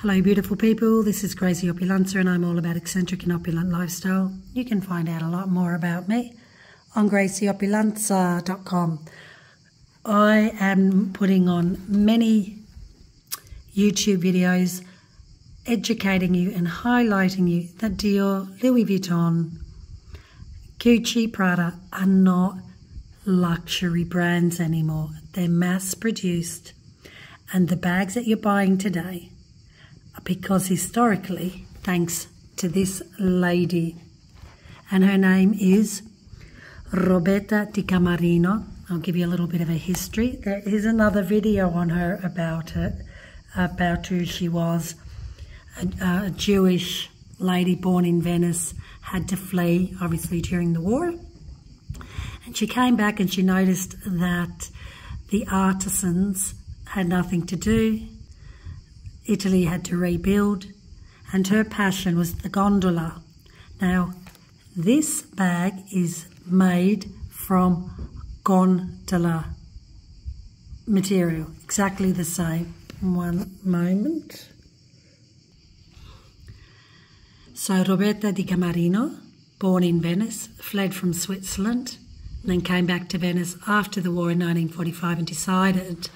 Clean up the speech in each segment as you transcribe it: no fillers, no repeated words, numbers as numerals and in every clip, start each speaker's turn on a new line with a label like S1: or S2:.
S1: Hello beautiful people, this is Crazy Opulenza and I'm all about eccentric and opulent lifestyle. You can find out a lot more about me on gracyopulenza.com. I am putting on many YouTube videos educating you and highlighting you that Dior, Louis Vuitton, Gucci, Prada are not luxury brands anymore. They're mass produced, and the bags that you're buying today are because historically, thanks to this lady, and her name is Roberta Di Camerino. I'll give you a little bit of a history. There is another video on her about who she was. A Jewish lady born in Venice, had to flee, obviously, during the war. And she came back and she noticed that the artisans had nothing to do. Italy had to rebuild, and her passion was the gondola. Now, this bag is made from gondola material, exactly the same. One moment. So Roberta Di Camerino, born in Venice, fled from Switzerland, and then came back to Venice after the war in 1945 and decided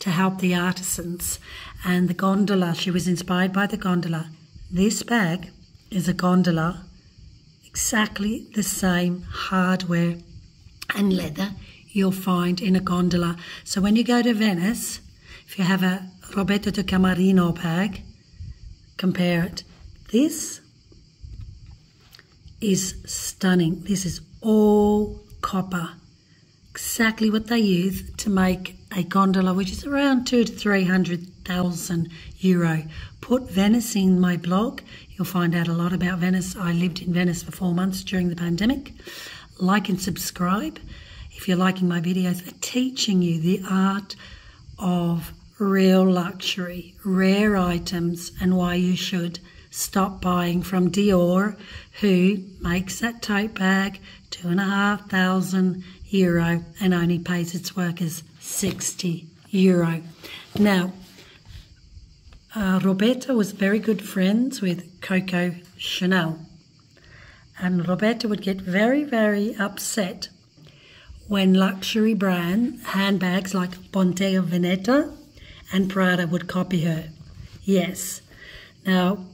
S1: to help the artisans. And the gondola, she was inspired by the gondola. This bag is a gondola, exactly the same hardware and leather you'll find in a gondola. So when you go to Venice, if you have a Roberta Di Camerino bag, compare it. This is stunning. This is all copper. Exactly what they use to make a gondola, which is around 200,000 to 300,000 euro. Put Venice in my blog. You'll find out a lot about Venice. I lived in Venice for 4 months during the pandemic. Like and subscribe if you're liking my videos. I'm teaching you the art of real luxury, rare items, and why you should stop buying from Dior, who makes that tote bag €2,500 and only pays its workers €60. Now, Roberta was very good friends with Coco Chanel, and Roberta would get very, very upset when luxury brand handbags like Bottega Veneta and Prada would copy her. Yes. Now,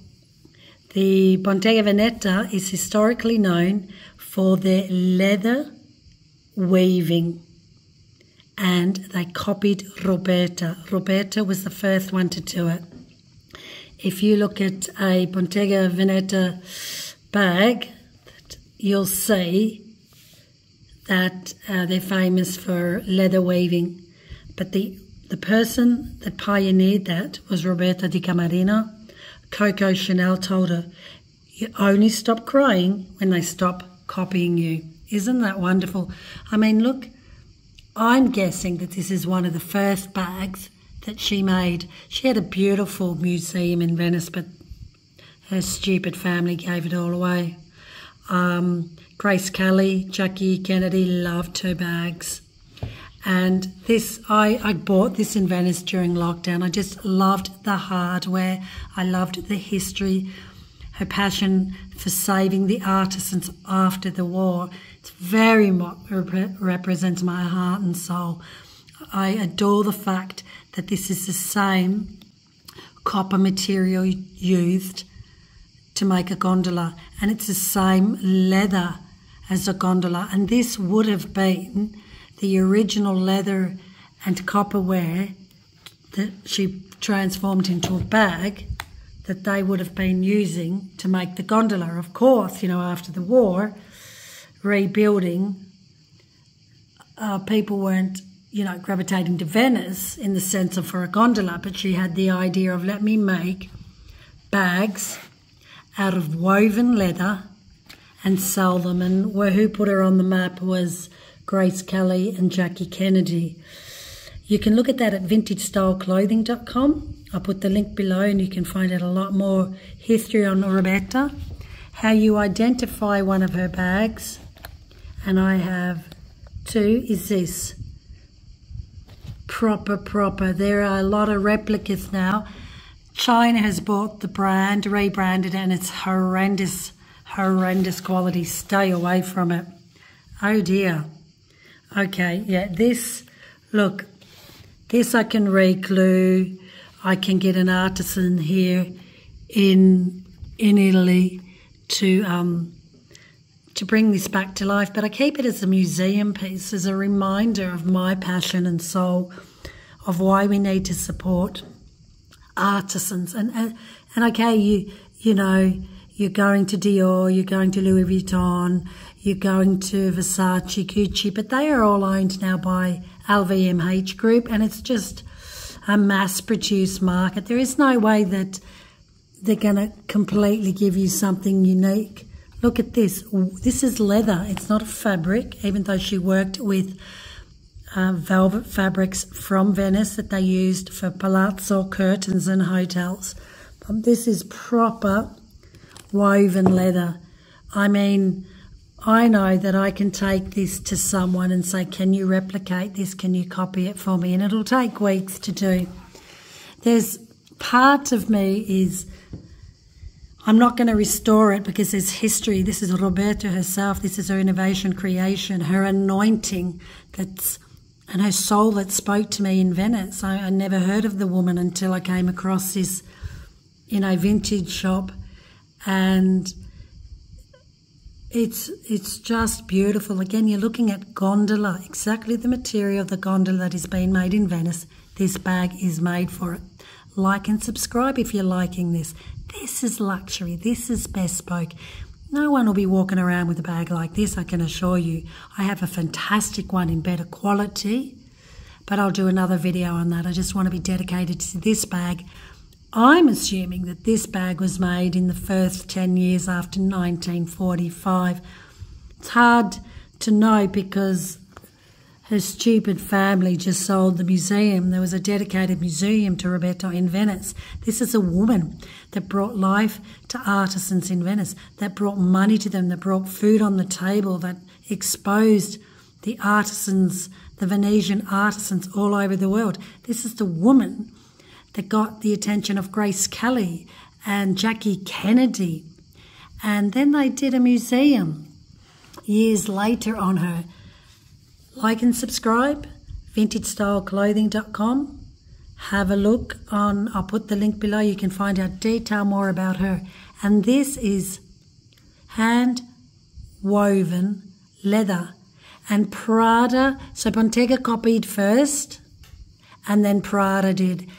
S1: the Bottega Veneta is historically known for their leather weaving, and they copied Roberta. Roberta was the first one to do it. If you look at a Bottega Veneta bag, you'll see that they're famous for leather weaving. But the person that pioneered that was Roberta Di Camerino. Coco Chanel told her, you only stop crying when they stop copying you. Isn't that wonderful? I mean, look, I'm guessing that this is one of the first bags that she made. She had a beautiful museum in Venice, but her stupid family gave it all away. Grace Kelly, Jackie Kennedy loved her bags. And this, I bought this in Venice during lockdown. I just loved the hardware. I loved the history, her passion for saving the artisans after the war. It's very much represents my heart and soul. I adore the fact that this is the same copper material used to make a gondola, and it's the same leather as a gondola. And this would have been the original leather and copperware that she transformed into a bag that they would have been using to make the gondola. Of course, you know, after the war, rebuilding, people weren't, you know, gravitating to Venice in the sense of for a gondola, but she had the idea of, let me make bags out of woven leather and sell them. And who put her on the map was Grace Kelly and Jackie Kennedy. You can look at that at vintagestyleclothing.com. I'll put the link below and you can find out a lot more history on Roberta, how you identify one of her bags. And I have two, is this. Proper. There are a lot of replicas now. China has bought the brand, rebranded it, and it's horrendous quality. Stay away from it. Oh dear. Okay, yeah, this, look, this I can re-glue. I can get an artisan here in Italy to bring this back to life, but I keep it as a museum piece, as a reminder of my passion and soul, of why we need to support artisans. And okay, you know, you're going to Dior, you're going to Louis Vuitton, you're going to Versace, Gucci, but they are all owned now by LVMH Group, and it's just a mass-produced market. There is no way that they're going to completely give you something unique. Look at this. This is leather. It's not a fabric, even though she worked with velvet fabrics from Venice that they used for palazzo curtains and hotels. This is proper woven leather. I mean, I know that I can take this to someone and say, can you replicate this? Can you copy it for me? And it'll take weeks to do. There's part of me is, I'm not going to restore it because there's history. This is Roberta herself. This is her innovation, creation, her anointing and her soul that spoke to me in Venice. I never heard of the woman until I came across this, you know, vintage shop, and it's just beautiful. Again, you're looking at gondola, exactly the material of the gondola that is being made in Venice. This bag is made for it. Like and subscribe if you're liking this. This is luxury. This is bespoke. No one will be walking around with a bag like this, I can assure you. I have a fantastic one in better quality, but I'll do another video on that. I just want to be dedicated to this bag. I'm assuming that this bag was made in the first 10 years after 1945. It's hard to know because her stupid family just sold the museum. There was a dedicated museum to Roberta in Venice. This is a woman that brought life to artisans in Venice, that brought money to them, that brought food on the table, that exposed the artisans, the Venetian artisans all over the world. This is the woman that got the attention of Grace Kelly and Jackie Kennedy. And then they did a museum years later on her. Like and subscribe, vintagestyleclothing.com. Have a look on, I'll put the link below. You can find out detail more about her. And this is hand woven leather. And Prada, so Bottega copied first, and then Prada did.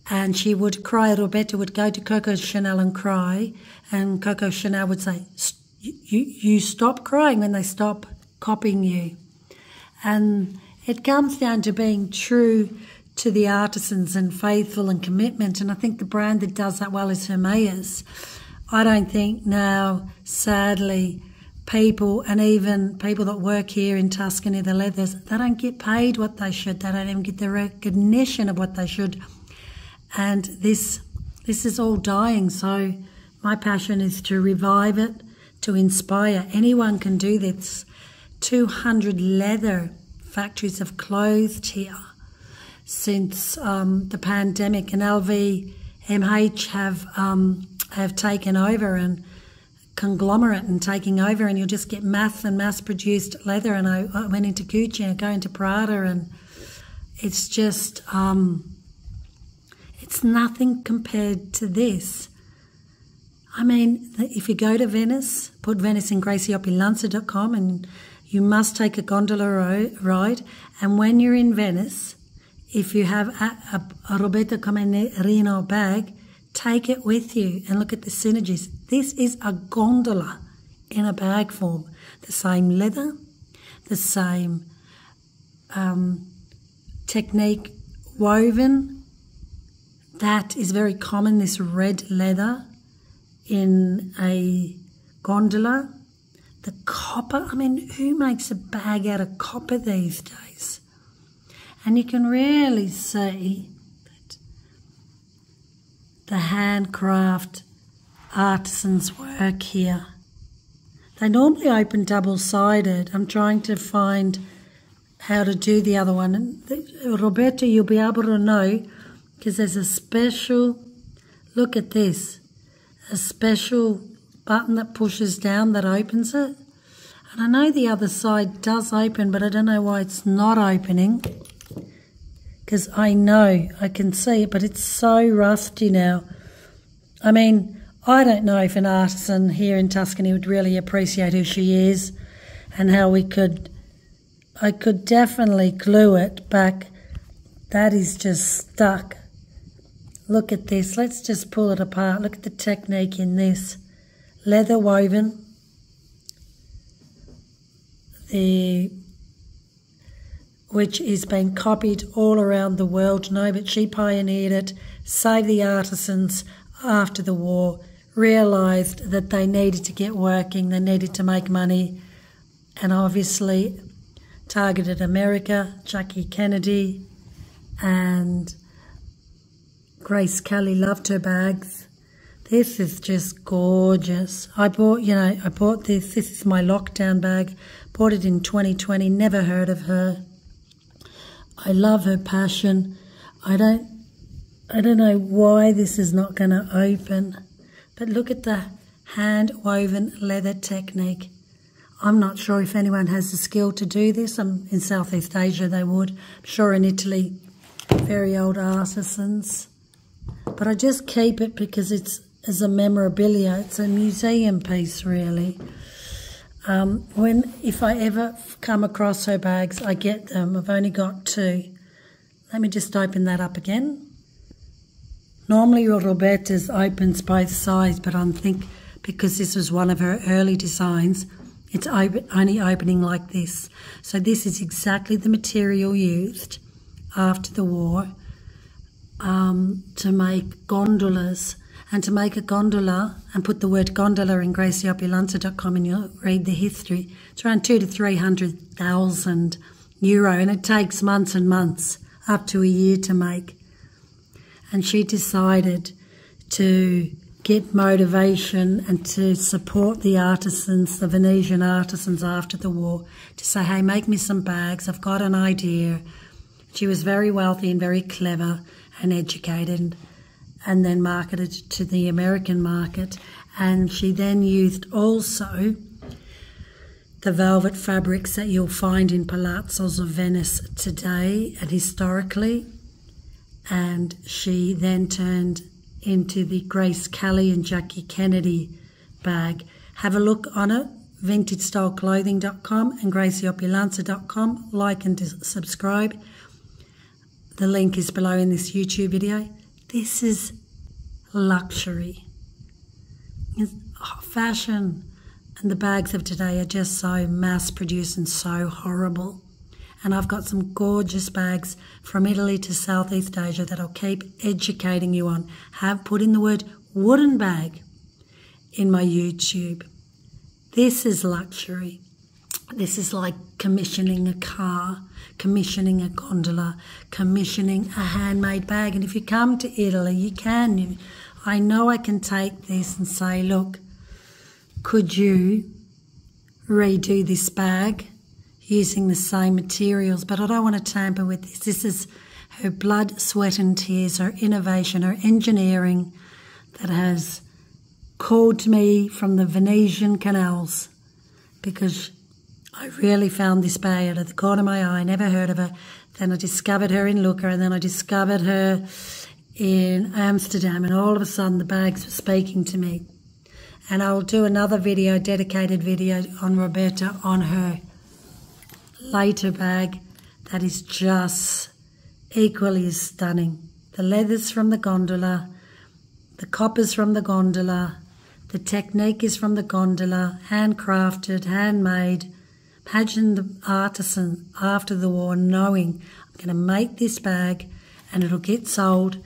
S1: And she would cry, Roberta would go to Coco Chanel and cry, and Coco Chanel would say, you stop crying when they stop copying you. And it comes down to being true to the artisans and faithful and commitment. And I think the brand that does that well is Hermes. I don't think now, sadly, people, and even people that work here in Tuscany, the leathers, they don't get paid what they should. They don't even get the recognition of what they should. And this is all dying. So my passion is to revive it, to inspire. Anyone can do this. 200 leather factories have closed here since the pandemic, and LVMH have taken over and conglomerate and taking over, and you'll just get mass-produced leather. And I went into Gucci and go into Prada, and it's just it's nothing compared to this. I mean, if you go to Venice, put Venice in gracieoppilanza.com, and you must take a gondola ride. And when you're in Venice, if you have a Roberta Di Camerino bag, take it with you and look at the synergies. This is a gondola in a bag form. The same leather, the same technique woven. That is very common, this red leather in a gondola. The copper, I mean, who makes a bag out of copper these days? And you can really see that the handcraft artisans work here. They normally open double-sided. I'm trying to find how to do the other one. And Roberta, you'll be able to know because there's a special Look at this. A special button that pushes down that opens it. And I know the other side does open, but I don't know why it's not opening. Because I know, I can see it, but it's so rusty now. I mean, I don't know if an artisan here in Tuscany would really appreciate who she is and how I could definitely glue it back. That is just stuck. Look at this. Let's just pull it apart. Look at the technique in this. Leather woven. Which is being copied all around the world. No, but she pioneered it, saved the artisans after the war, realised that they needed to get working, they needed to make money, and obviously targeted America. Jackie Kennedy and Grace Kelly loved her bags. This is just gorgeous. I bought this. This is my lockdown bag. Bought it in 2020, never heard of her. I love her passion. I don't know why this is not going to open, but look at the hand-woven leather technique. I'm not sure if anyone has the skill to do this. In Southeast Asia they would. I'm sure in Italy, very old artisans. But I just keep it because it's as a memorabilia. It's a museum piece, really. If I ever come across her bags, I get them. I've only got 2. Let me just open that up again. Normally Roberta's opens both sides, but I think because this was one of her early designs, it's only opening like this. So this is exactly the material used after the war to make gondolas. And to make a gondola, and put the word gondola in graciopulanza.com and you'll read the history, it's around 200,000 to 300,000 euro, and it takes months and months, up to a year to make. And she decided to get motivation and to support the artisans, the Venetian artisans after the war, to say, hey, make me some bags, I've got an idea. She was very wealthy and very clever and educated, and then marketed to the American market. And she then used also the velvet fabrics that you'll find in palazzos of Venice today and historically. And she then turned into the Grace Kelly and Jackie Kennedy bag. Have a look on it, vintagestyleclothing.com and graciopulanza.com. Like and subscribe. The link is below in this YouTube video. This is luxury. Fashion and the bags of today are just so mass-produced and so horrible. And I've got some gorgeous bags from Italy to Southeast Asia that I'll keep educating you on. Have put in the word wooden bag in my YouTube. This is luxury. This is like commissioning a car, commissioning a gondola, commissioning a handmade bag. And if you come to Italy, you can. I know I can take this and say, look, could you redo this bag using the same materials? But I don't want to tamper with this. This is her blood, sweat and tears, her innovation, her engineering that has called to me from the Venetian canals, because I really found this bag out of the corner of my eye, never heard of her. Then I discovered her in Lucca, and then I discovered her in Amsterdam, and all of a sudden the bags were speaking to me. And I will do another video, dedicated video on Roberta, on her later bag that is just equally as stunning. The leathers from the gondola, the coppers from the gondola, the technique is from the gondola, handcrafted, handmade. Imagine the artisan after the war knowing, I'm going to make this bag and it'll get sold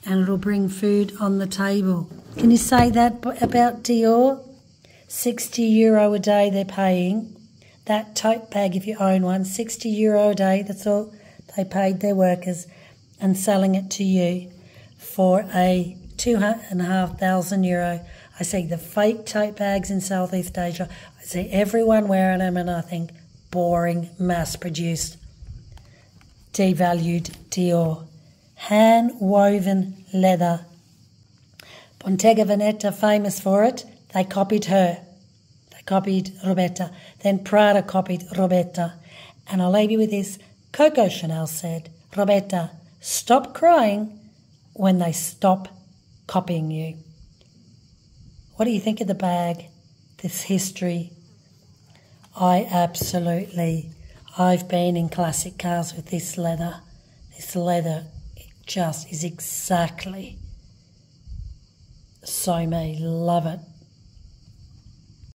S1: and it'll bring food on the table. Can you say that about Dior? €60 a day they're paying. That tote bag, if you own one, €60 a day, that's all they paid their workers, and selling it to you for a €2,500. I see the fake tote bags in Southeast Asia. I see everyone wearing them and I think, boring, mass-produced, devalued Dior. Hand-woven leather. Bottega Veneta, famous for it, they copied her. They copied Roberta. Then Prada copied Roberta. And I'll leave you with this. Coco Chanel said, Roberta, stop crying when they stop copying you. What do you think of the bag, this history? I've been in classic cars with this leather. This leather just is exactly so me. Love it.